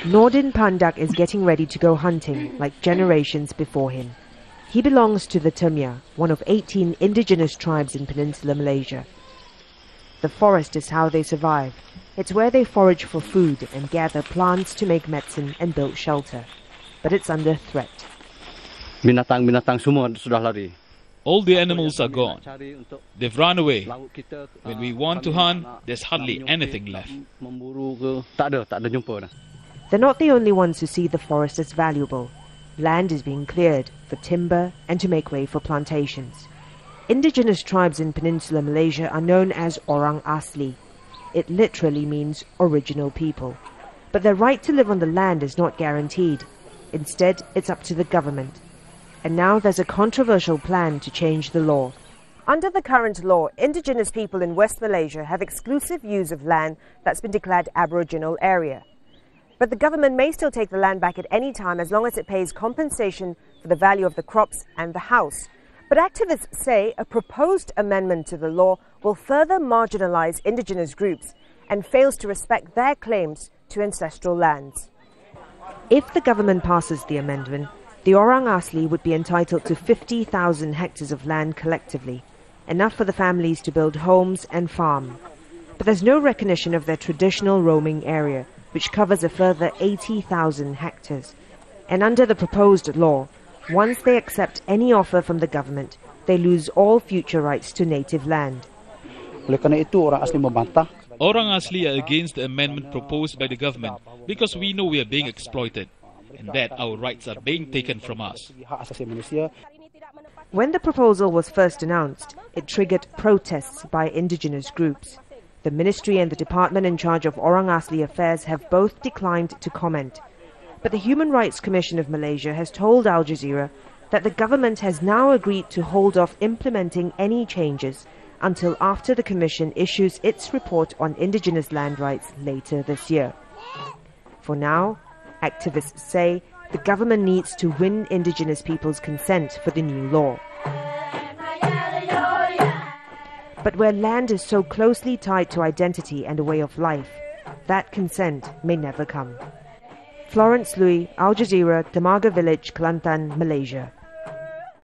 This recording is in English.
Nordin Pandak is getting ready to go hunting like generations before him. He belongs to the Temya, one of 18 indigenous tribes in Peninsular Malaysia. The forest is how they survive. It's where they forage for food and gather plants to make medicine and build shelter. But it's under threat. Binatang-binatang semua sudah lari. All the animals are gone. They've run away. When we want to hunt, there's hardly anything left. They're not the only ones who see the forest as valuable. Land is being cleared for timber and to make way for plantations. Indigenous tribes in Peninsular Malaysia are known as Orang Asli. It literally means original people. But their right to live on the land is not guaranteed. Instead, it's up to the government. And now there's a controversial plan to change the law. Under the current law, indigenous people in West Malaysia have exclusive use of land that's been declared Aboriginal area. But the government may still take the land back at any time as long as it pays compensation for the value of the crops and the house. But activists say a proposed amendment to the law will further marginalize indigenous groups and fails to respect their claims to ancestral lands. If the government passes the amendment, the Orang Asli would be entitled to 50,000 hectares of land collectively, enough for the families to build homes and farm. But there's no recognition of their traditional roaming area, which covers a further 80,000 hectares. And under the proposed law, once they accept any offer from the government, they lose all future rights to native land. Orang Asli are against the amendment proposed by the government because we know we are being exploited and that our rights are being taken from us. When the proposal was first announced, it triggered protests by indigenous groups. The ministry and the department in charge of Orang Asli affairs have both declined to comment. But the Human Rights Commission of Malaysia has told Al Jazeera that the government has now agreed to hold off implementing any changes until after the Commission issues its report on indigenous land rights later this year. For now, activists say the government needs to win indigenous people's consent for the new law. But where land is so closely tied to identity and a way of life, that consent may never come. Florence Lui, Al Jazeera, Temaga Village, Kelantan, Malaysia.